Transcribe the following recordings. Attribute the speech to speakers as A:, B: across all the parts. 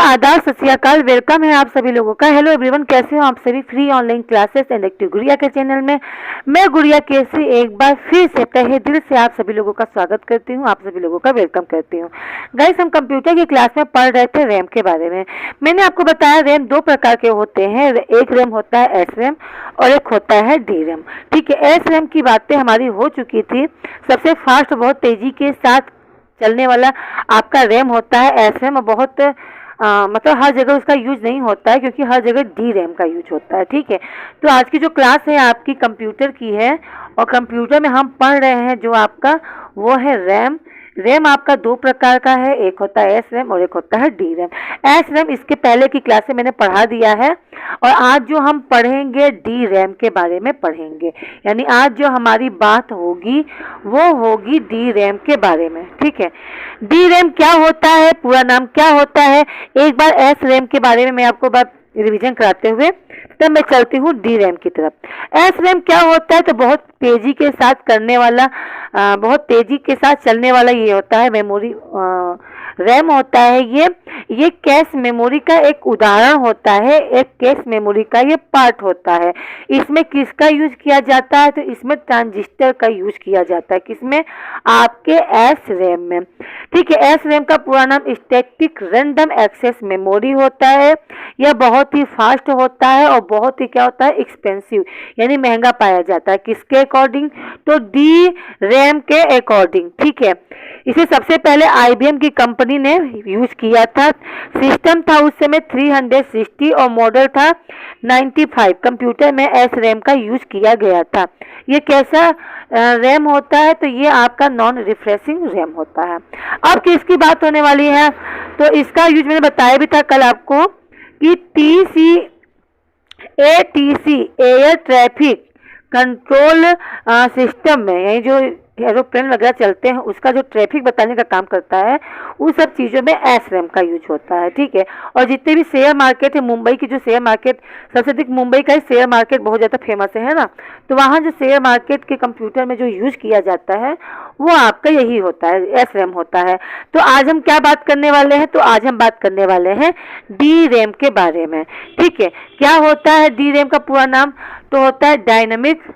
A: आदाब, सत श्री अकाल, वेलकम है आप सभी लोगों का। हेलो एवरीवन, कैसे हो आप सभी। Free online classes and active गुड़िया के चैनल में मैं गुड़िया केसी एक बार फिर से तहे दिल से आप सभी लोगों का स्वागत करती हूं, आप सभी लोगों का वेलकम करती हूं। गाइस, हम कंप्यूटर की क्लास में पढ़ रहे थे रैम के बारे में। मैंने आपको बताया रैम दो प्रकार के होते हैं, एक रैम होता है एस रैम और एक होता है डी रैम। ठीक है, एस रैम की बातें हमारी हो चुकी थी। सबसे फास्ट, बहुत तेजी के साथ चलने वाला आपका रैम होता है एस रैम, और बहुत मतलब हर जगह उसका यूज नहीं होता है, क्योंकि हर जगह डी रैम का यूज होता है। ठीक है, तो आज की जो क्लास है आपकी कंप्यूटर की है, और कंप्यूटर में हम पढ़ रहे हैं जो आपका वो है रैम। रैम आपका दो प्रकार का है, एक होता है एस रैम और एक होता है डी रैम। एस रैम इसके पहले की क्लास में मैंने पढ़ा दिया है, और आज जो हम पढ़ेंगे डी रैम के बारे में पढ़ेंगे। यानी आज जो हमारी बात होगी वो होगी डी रैम के बारे में। ठीक है, डी रैम क्या होता है, पूरा नाम क्या होता है, एक बार एस रैम के बारे में मैं आपको बात रिवीजन कराते हुए तब मैं चलती हूँ डी रैम की तरफ। एस रैम क्या होता है, तो बहुत तेजी के साथ करने वाला, बहुत तेजी के साथ चलने वाला ये होता है मेमोरी। रैम होता है ये कैश मेमोरी का एक उदाहरण होता है, एक कैश मेमोरी का ये पार्ट होता है। इसमें किसका यूज किया जाता है, तो इसमें ट्रांजिस्टर का यूज किया जाता है। किसमें, आपके एस रैम में। ठीक है, एस रैम का पूरा नाम स्टैटिक रैंडम एक्सेस मेमोरी होता है। यह बहुत ही फास्ट होता है और बहुत ही क्या होता है, एक्सपेंसिव, यानी महंगा पाया जाता है। किसके अकॉर्डिंग, तो डी रैम के अकॉर्डिंग। ठीक है, इसे सबसे पहले आईबीएम की कंपनी ने यूज किया था। सिस्टम था उस समय 360 और मॉडल था 95। कंप्यूटर में एस रैम का यूज किया गया था। ये कैसा रैम होता है, तो ये आपका नॉन रिफ्रेशिंग रैम होता है। अब किसकी बात होने वाली है, तो इसका यूज मैंने बताया भी था कल आपको कि ATC air traffic control system में, यानी जो एरोप्लेन वगैरह चलते हैं उसका जो ट्रैफिक बताने का काम करता है, उस सब चीज़ों में एस रैम का यूज होता है। ठीक है, और जितने भी शेयर मार्केट है, मुंबई की जो शेयर मार्केट, सबसे अधिक मुंबई का ही शेयर मार्केट बहुत ज़्यादा फेमस है ना, तो वहाँ जो शेयर मार्केट के कंप्यूटर में जो यूज किया जाता है वो आपका यही होता है, एस रैम होता है। तो आज हम क्या बात करने वाले हैं, तो आज हम बात करने वाले हैं डी रैम के बारे में। ठीक है, क्या होता है डी रैम का पूरा नाम, तो होता है डायनेमिक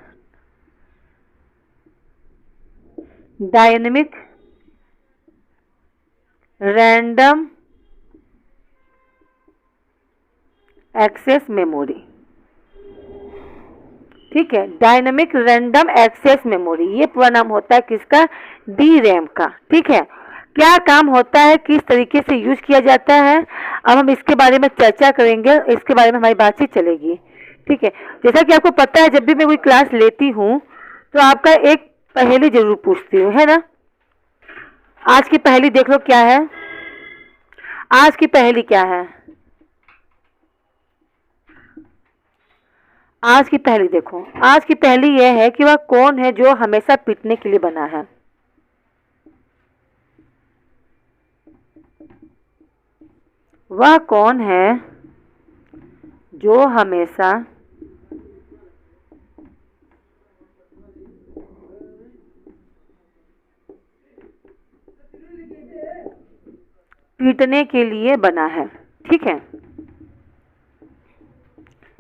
A: रैंडम एक्सेस मेमोरी। ठीक है, डायनेमिक रैंडम एक्सेस मेमोरी, ये पूरा नाम होता है किसका, डी रैम का। ठीक है, क्या काम होता है, किस तरीके से यूज किया जाता है, अब हम इसके बारे में चर्चा करेंगे, इसके बारे में हमारी बातचीत चलेगी। ठीक है, जैसा कि आपको पता है जब भी मैं कोई क्लास लेती हूँ तो आपका एक पहेली जरूर पूछती हूँ, है ना। आज की पहेली देख लो क्या है, आज की पहेली क्या है, आज की पहेली देखो। आज की पहेली यह है कि वह कौन है जो हमेशा पीटने के लिए बना है। वह कौन है जो हमेशा पीटने के लिए बना है। ठीक है,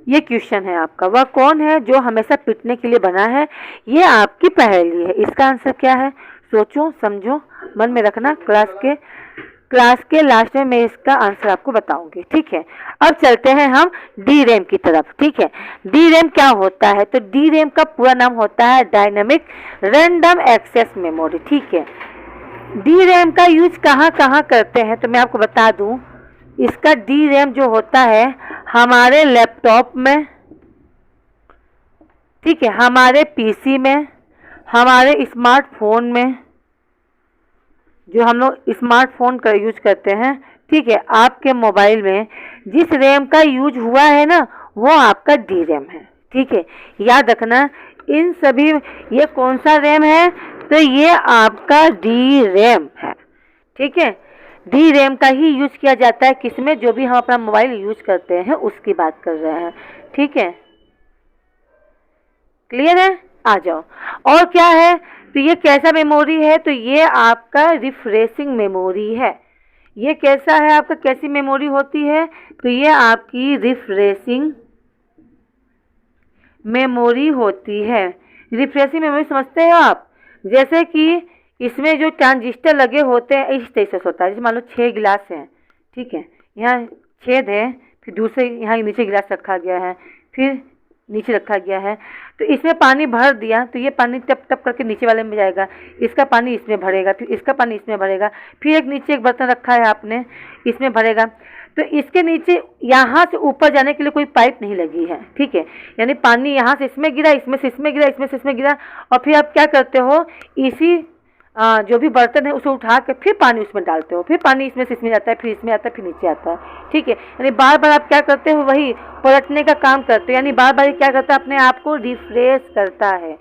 A: ये क्वेश्चन है आपका, वह कौन है जो हमेशा पीटने के लिए बना है, ये आपकी पहेली है। इसका आंसर क्या है, सोचो समझो, मन में रखना। क्लास के लास्ट में मैं इसका आंसर आपको बताऊंगी। ठीक है, अब चलते हैं हम डी रैम की तरफ। ठीक है, डी रैम क्या होता है, तो डी रैम का पूरा नाम होता है डायनेमिक रैंडम एक्सेस मेमोरी। ठीक है, डी रैम का यूज कहाँ कहाँ करते हैं, तो मैं आपको बता दूं, इसका डी रैम जो होता है हमारे लैपटॉप में, ठीक है, हमारे पीसी में, हमारे स्मार्टफोन में, जो हम लोग स्मार्टफोन का यूज करते हैं। ठीक है, आपके मोबाइल में जिस रैम का यूज हुआ है ना, वो आपका डी रैम है। ठीक है, याद रखना इन सभी, ये कौन सा रैम है, तो ये आपका डी रैम है। ठीक है, डी रैम का ही यूज किया जाता है किसमें, जो भी हम अपना मोबाइल यूज करते हैं उसकी बात कर रहे हैं। ठीक है, क्लियर है, आ जाओ। और क्या है, तो ये कैसा मेमोरी है, तो ये आपका रिफ्रेशिंग मेमोरी है। ये कैसा है आपका, कैसी मेमोरी होती है, तो ये आपकी रिफ्रेशिंग मेमोरी होती है। रिफ्रेशिंग मेमोरी समझते हो आप, जैसे कि इसमें जो ट्रांजिस्टर लगे होते हैं इस तरीके से होता है। जैसे मान लो 6 गिलास हैं, ठीक है, यहाँ छेद है, फिर दूसरे यहाँ नीचे गिलास रखा गया है, फिर नीचे रखा गया है, तो इसमें पानी भर दिया तो ये पानी टप टप करके नीचे वाले में जाएगा, इसका पानी इसमें भरेगा, फिर इसका पानी इसमें भरेगा, फिर एक नीचे एक बर्तन रखा है आपने, इसमें भरेगा। तो इसके नीचे यहाँ से ऊपर जाने के लिए कोई पाइप नहीं लगी है, ठीक है, यानी पानी यहाँ से इसमें गिरा, इसमें से इसमें गिरा, इसमें से इसमें गिरा, और फिर आप क्या करते हो, इसी जो भी बर्तन है उसे उठा के फिर पानी उसमें डालते हो, फिर पानी इसमें से इसमें जाता है, फिर इसमें आता है, फिर नीचे आता है, ठीक है। यानी बार बार आप क्या करते हो, वही पलटने का काम करते हो, यानी बार बार क्या करता है, अपने आप को रिफ्रेश करता है।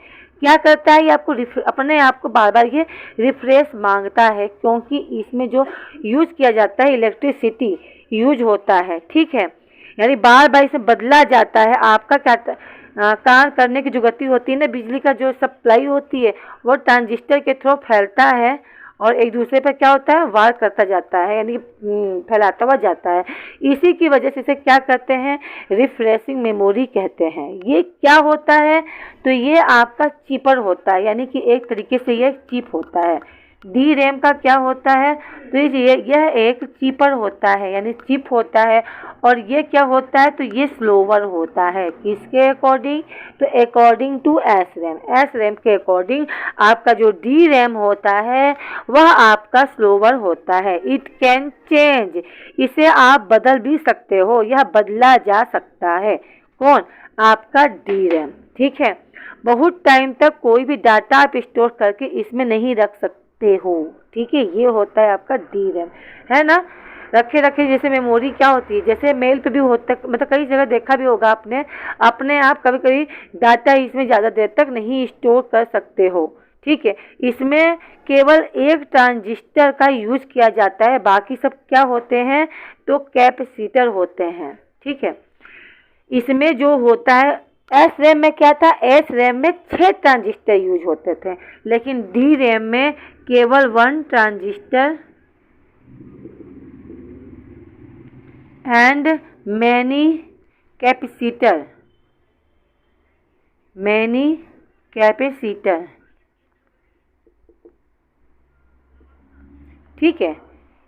A: क्या करता है ये, आपको अपने आप को बार बार ये रिफ्रेश मांगता है, क्योंकि इसमें जो यूज किया जाता है इलेक्ट्रिसिटी यूज होता है, ठीक है। यानी बार बार इसे बदला जाता है। आपका क्या काम करने की जो गति होती है ना, बिजली का जो सप्लाई होती है वो ट्रांजिस्टर के थ्रू फैलता है और एक दूसरे पर क्या होता है, वार करता जाता है, यानी फैलाता हुआ जाता है। इसी की वजह से इसे क्या कहते हैं, रिफ्रेशिंग मेमोरी कहते हैं। ये क्या होता है, तो ये आपका चिपर होता है, यानी कि एक तरीके से ये चिप होता है। डी रैम का क्या होता है, तो यह एक चिपर होता है, यानी चिप होता है। और ये क्या होता है, तो ये स्लोवर होता है, किसके अकॉर्डिंग, तो according to S RAM. S RAM के अकॉर्डिंग आपका जो डी रैम होता है वह आपका स्लोवर होता है। इट कैन चेंज, इसे आप बदल भी सकते हो, यह बदला जा सकता है। कौन, आपका डी रैम, ठीक है। बहुत टाइम तक कोई भी डाटा आप स्टोर करके इसमें नहीं रख सकते हो, ठीक है। ये होता है आपका डी रैम, है ना। रखे रखे जैसे मेमोरी क्या होती है, जैसे मेल पे भी होता है, मतलब कई जगह देखा भी होगा आपने, अपने आप कभी कभी डाटा इसमें ज़्यादा देर तक नहीं स्टोर कर सकते हो, ठीक है। इसमें केवल एक ट्रांजिस्टर का यूज किया जाता है, बाकी सब क्या होते हैं, तो कैपेसिटर होते हैं, ठीक है। इसमें जो होता है एस रैम में क्या था, एस रैम में 6 ट्रांजिस्टर यूज होते थे, लेकिन डी रैम में केवल 1 ट्रांजिस्टर एंड मैनी कैपेसिटर, ठीक है।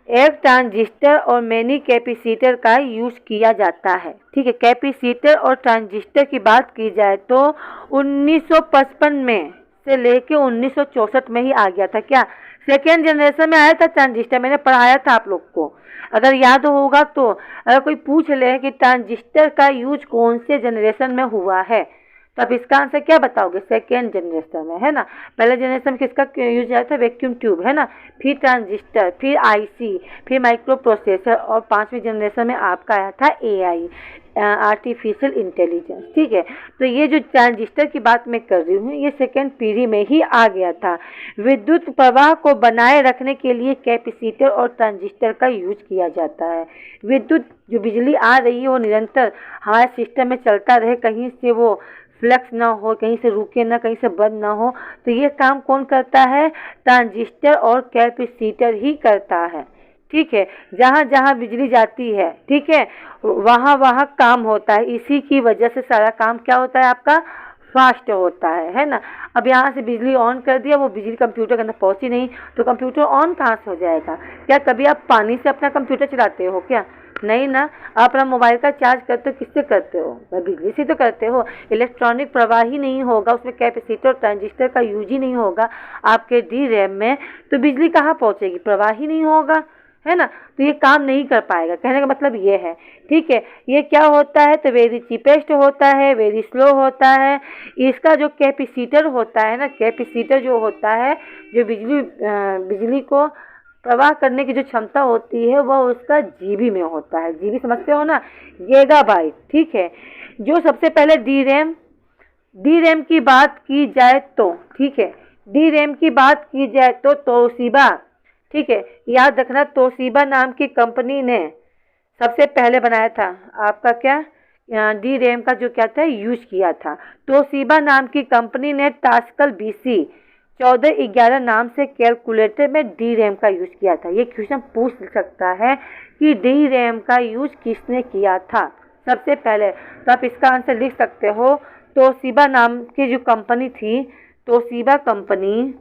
A: एक ट्रांजिस्टर और मैनी कैपेसिटर का यूज किया जाता है, ठीक है। कैपेसिटर और ट्रांजिस्टर की बात की जाए तो 1955 में से लेके 1964 में ही आ गया था। क्या सेकेंड जनरेशन में आया था ट्रांजिस्टर, मैंने पढ़ाया था आप लोग को, अगर याद होगा तो। अगर कोई पूछ ले कि ट्रांजिस्टर का यूज कौन से जनरेशन में हुआ है, तो आप इसका आंसर क्या बताओगे, सेकेंड जनरेशन में, है ना। पहले जनरेशन में किसका यूज आया था, वैक्यूम ट्यूब, है ना, फिर ट्रांजिस्टर, फिर आईसी, फिर माइक्रो प्रोसेसर, और 5वीं जनरेशन में आपका आया था एआई, आर्टिफिशियल इंटेलिजेंस, ठीक है। तो ये जो ट्रांजिस्टर की बात मैं कर रही हूँ, ये सेकेंड पीढ़ी में ही आ गया था। विद्युत प्रवाह को बनाए रखने के लिए कैपेसिटर और ट्रांजिस्टर का यूज किया जाता है। विद्युत जो बिजली आ रही है वो निरंतर हमारे सिस्टम में चलता रहे, कहीं से वो फ्लक्स ना हो, कहीं से रुके ना, कहीं से बंद ना हो, तो ये काम कौन करता है, ट्रांजिस्टर और कैपेसिटर ही करता है, ठीक है। जहाँ जहाँ बिजली जाती है, ठीक है, वहाँ वहाँ काम होता है। इसी की वजह से सारा काम क्या होता है, आपका फास्ट होता है ना। अब यहाँ से बिजली ऑन कर दिया, वो बिजली कंप्यूटर के अंदर पहुँची नहीं, तो कंप्यूटर ऑन कहाँ से हो जाएगा। क्या कभी आप पानी से अपना कंप्यूटर चलाते हो क्या, नहीं ना। आप अपना मोबाइल का चार्ज करते हो, किससे करते हो, बिजली से तो करते हो। इलेक्ट्रॉनिक प्रवाह ही नहीं होगा, उसमें कैपेसिटर ट्रांजिस्टर का यूज ही नहीं होगा आपके डी रैम में, तो बिजली कहाँ पहुँचेगी, प्रवाह ही नहीं होगा, है ना। तो ये काम नहीं कर पाएगा, कहने का मतलब ये है, ठीक है। ये क्या होता है, तो वेरी चीपेस्ट होता है, वेरी स्लो होता है। इसका जो कैपेसिटर होता है ना, कैपेसिटर जो होता है, जो बिजली को प्रवाह करने की जो क्षमता होती है वह उसका जीबी में होता है। जीबी समझते हो ना, गीगाबाइट, ठीक है। जो सबसे पहले डी रैम की बात की जाए तो, ठीक है, डी रैम की बात की जाए तो तोशिबा, ठीक है, याद रखना, तोशिबा नाम की कंपनी ने सबसे पहले बनाया था आपका क्या, डी रैम का जो क्या था यूज किया था। तोशिबा नाम की कंपनी ने टास्कल BC 1411 नाम से कैलकुलेटर में डी रैम का यूज किया था। ये क्वेश्चन पूछ सकता है कि डी रैम का यूज किसने किया था सबसे पहले। तो आप इसका आंसर लिख सकते हो। तोशिबा नाम की जो कंपनी थी, तोशिबा कंपनी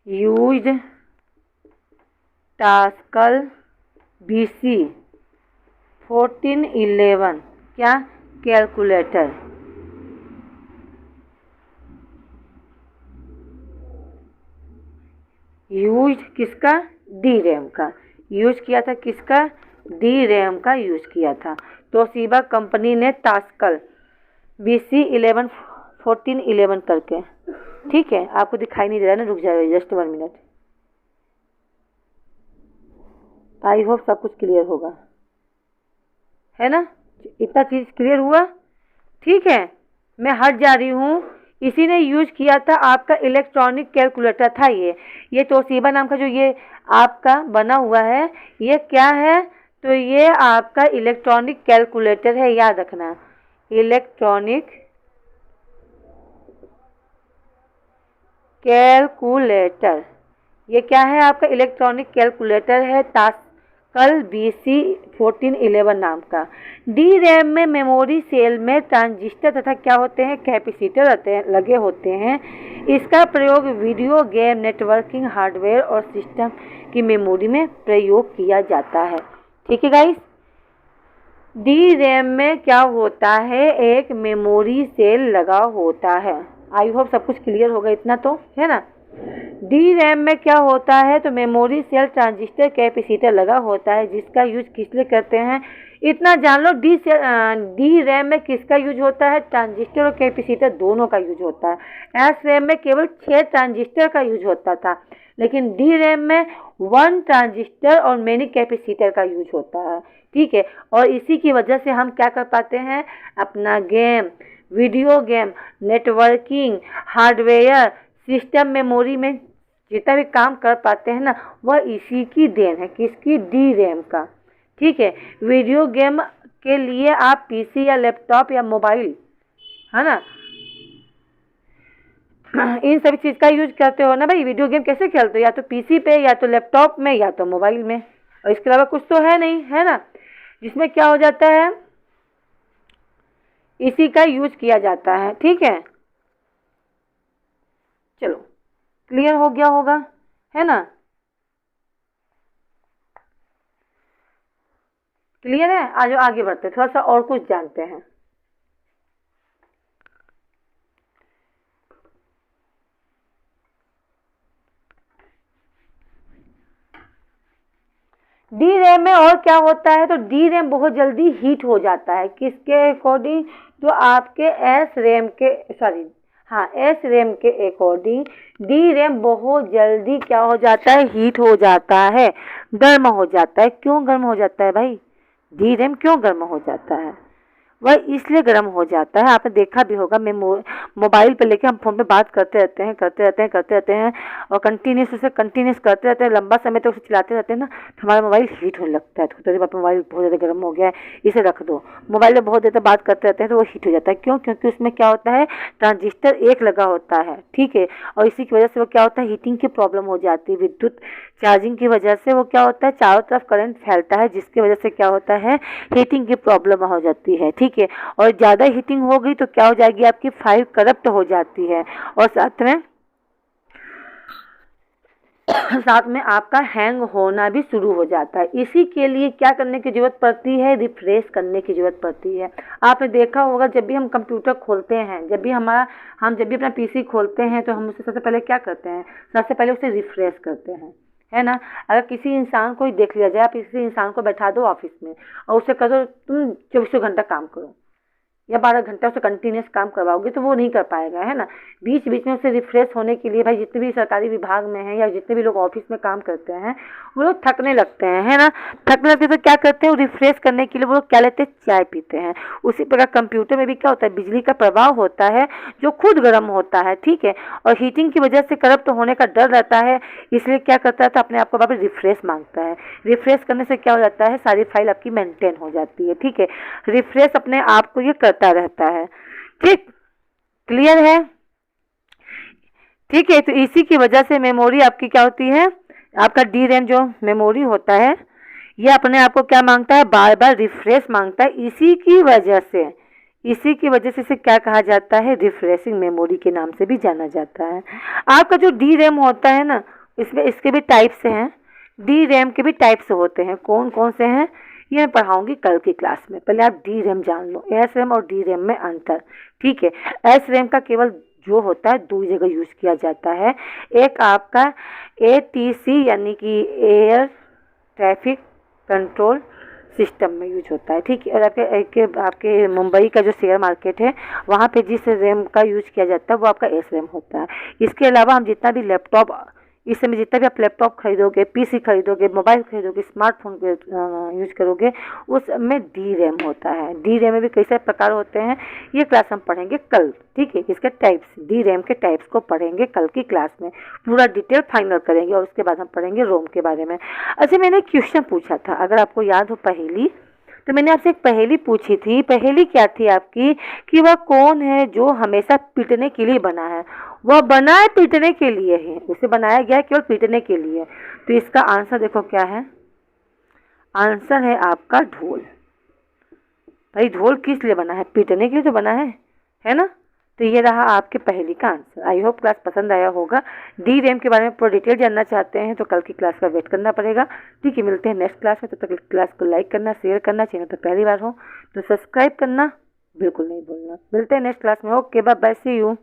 A: यूज्ड टास्कल BC 1411 क्या कैलकुलेटर। यूज किसका? डी रैम का यूज किया था। किसका? डी रैम का यूज किया था। तोशिबा कंपनी ने टास्कल BC 1411 करके। ठीक है, आपको दिखाई नहीं दे रहा ना, रुक जाएगा जस्ट 1 मिनट। आई होप सब कुछ क्लियर होगा, है ना? इतना चीज क्लियर हुआ? ठीक है, मैं हट जा रही हूँ। इसी ने यूज किया था, आपका इलेक्ट्रॉनिक कैलकुलेटर था ये तोशिबा नाम का जो ये आपका बना हुआ है, ये क्या है? तो ये आपका इलेक्ट्रॉनिक कैलकुलेटर है, याद रखना। इलेक्ट्रॉनिक कैलकुलेटर, ये क्या है? आपका इलेक्ट्रॉनिक कैलकुलेटर है, टास्कल BC 1411 नाम का। डी रैम में मेमोरी सेल में ट्रांजिस्टर तथा क्या होते हैं? कैपेसिटर लगे होते हैं। इसका प्रयोग वीडियो गेम, नेटवर्किंग हार्डवेयर और सिस्टम की मेमोरी में प्रयोग किया जाता है। ठीक है गाइस, डी रैम में क्या होता है? एक मेमोरी सेल लगा होता है। आई होप सब कुछ क्लियर होगा, इतना तो है ना। डी रैम में क्या होता है? तो मेमोरी सेल, ट्रांजिस्टर, कैपेसिटर लगा होता है, जिसका यूज किस लिए करते हैं? इतना जान लो। डी रैम में किसका यूज होता है? ट्रांजिस्टर और कैपेसिटर दोनों का यूज होता है। एस रैम में केवल 6 ट्रांजिस्टर का यूज होता था, लेकिन डी रैम में 1 ट्रांजिस्टर और मेनी कैपेसिटर का यूज होता है। ठीक है, और इसी की वजह से हम क्या कर पाते हैं? अपना game, video game, networking, hardware, system memory में जितना भी काम कर पाते हैं ना, वह इसी की देन है। किसकी? डी रैम का। ठीक है, वीडियो गेम के लिए आप PC या लैपटॉप या मोबाइल, है ना, इन सभी चीज़ का यूज करते हो ना भाई। वीडियो गेम कैसे खेलते हो? या तो PC पे, या तो लैपटॉप में, या तो मोबाइल में, और इसके अलावा कुछ तो है नहीं, है ना, जिसमें क्या हो जाता है? इसी का यूज किया जाता है। ठीक है, चलो क्लियर हो गया होगा, है ना? क्लियर है? आज आगे बढ़ते हैं, थोड़ा सा और कुछ जानते हैं। डी रैम में और क्या होता है? तो डी रैम बहुत जल्दी हीट हो जाता है। किसके अकॉर्डिंग? तो आपके एस रैम के अकॉर्डिंग डी रैम बहुत जल्दी क्या हो जाता है? हीट हो जाता है, गर्म हो जाता है। क्यों गर्म हो जाता है भाई? डी रैम क्यों गर्म हो जाता है? वह इसलिए गर्म हो जाता है, आपने देखा भी होगा, मोबाइल पे लेके हम फोन पे बात करते रहते हैं और कंटिन्यूस करते रहते हैं, लंबा समय तक उसे चलाते रहते हैं ना, तो हमारा मोबाइल हीट होने लगता है। तो बाप मोबाइल बहुत ज़्यादा गर्म हो गया है, इसे रख दो। मोबाइल में बहुत देर तक बात करते रहते हैं तो वो हीट हो जाता है। क्यों? क्योंकि उसमें क्या होता है? ट्रांजिस्टर एक लगा होता है। ठीक है, और इसी की वजह से वो क्या होता है? हीटिंग की प्रॉब्लम हो जाती है। विद्युत चार्जिंग की वजह से वो क्या होता है? चारों तरफ करंट फैलता है, जिसकी वजह से क्या होता है? हीटिंग की प्रॉब्लम हो जाती है। ठीक है, और ज़्यादा हीटिंग हो गई तो क्या हो जाएगी? आपकी फाइल करप्ट हो जाती है, और साथ में आपका हैंग होना भी शुरू हो जाता है। इसी के लिए क्या करने की जरूरत पड़ती है? रिफ्रेश करने की जरूरत पड़ती है। आपने देखा होगा, जब भी हम कंप्यूटर खोलते हैं, जब भी अपना PC खोलते हैं, तो हम उससे सबसे पहले क्या करते हैं? सबसे पहले उसे रिफ्रेश करते हैं, है ना। अगर किसी इंसान को ही देख लिया जाए, आप किसी इंसान को बैठा दो ऑफिस में और उससे कहो तुम 24 घंटा काम करो, या 12 घंटा उसे कंटिन्यूस काम करवाओगे तो वो नहीं कर पाएगा, है ना। बीच बीच में उसे रिफ्रेश होने के लिए भाई जितने भी सरकारी विभाग में हैं या जितने भी लोग ऑफिस में काम करते हैं वो लोग थकने लगते हैं, है ना। थकने लगते हैं तो क्या करते हैं, रिफ्रेश करने के लिए वो लोग क्या लेते हैं, चाय पीते हैं। उसी प्रकार कंप्यूटर में भी क्या होता है, बिजली का प्रवाह होता है जो खुद गर्म होता है, ठीक है, और हीटिंग की वजह से करप्ट होने का डर रहता है, इसलिए क्या करता है तो अपने आप को वापस रिफ्रेश मांगता है। रिफ्रेश करने से क्या हो जाता है, सारी फाइल आपकी मेंटेन हो जाती है, ठीक है। रिफ्रेश अपने आप को ये करता रहता है, ठीक, क्लियर है। ठीक है, तो इसी की वजह से मेमोरी आपकी क्या होती है, आपका डी रैम जो मेमोरी होता है ये अपने आप को क्या मांगता है, बार बार रिफ्रेश मांगता है। इसी की वजह से इसे क्या कहा जाता है, रिफ्रेशिंग मेमोरी के नाम से भी जाना जाता है। आपका जो डी रैम होता है ना, इसमें इसके भी टाइप्स हैं, डी रैम के भी टाइप्स होते हैं। कौन कौन से हैं ये मैं पढ़ाऊंगी कल की क्लास में। पहले आप डी रैम जान लो, एस रैम और डी रैम में अंतर, ठीक है। एस रैम का केवल जो होता है दो जगह यूज किया जाता है। एक आपका एटीसी यानी कि एयर ट्रैफिक कंट्रोल सिस्टम में यूज होता है, ठीक है। और आपके मुंबई का जो शेयर मार्केट है वहाँ पे जिस रैम का यूज किया जाता है वो आपका एस रैम होता है। इसके अलावा हम जितना भी लैपटॉप, इस समय जितना भी आप लैपटॉप खरीदोगे, पीसी खरीदोगे, मोबाइल खरीदोगे, स्मार्टफोन यूज करोगे, उसमें डी रैम होता है। डी रैम में भी कई सारे प्रकार होते हैं, ये क्लास हम पढ़ेंगे कल, ठीक है। इसके टाइप्स, डी रैम के टाइप्स को पढ़ेंगे कल की क्लास में, पूरा डिटेल फाइनल करेंगे और उसके बाद हम पढ़ेंगे रोम के बारे में। अच्छा, मैंने एक क्वेश्चन पूछा था, अगर आपको याद हो पहेली, तो मैंने आपसे एक पहेली पूछी थी। पहेली क्या थी आपकी, कि वह कौन है जो हमेशा पीटने के लिए बना है। वह बना है पीटने के लिए है, उसे बनाया गया है केवल पीटने के लिए। तो इसका आंसर देखो क्या है, आंसर है आपका ढोल। भाई ढोल किस लिए बना है, पीटने के लिए तो बना है ना। तो ये रहा आपके पहेली का आंसर। आई होप क्लास पसंद आया होगा। डी रैम के बारे में पूरा डिटेल जानना चाहते हैं तो कल की क्लास का वेट करना पड़ेगा, ठीक है। मिलते हैं नेक्स्ट क्लास में, तब तक क्लास को लाइक करना, शेयर करना, चैनल पर पहली बार हो तो सब्सक्राइब करना बिल्कुल नहीं भूलना। मिलते हैं नेक्स्ट क्लास में, okay bye bye, see you.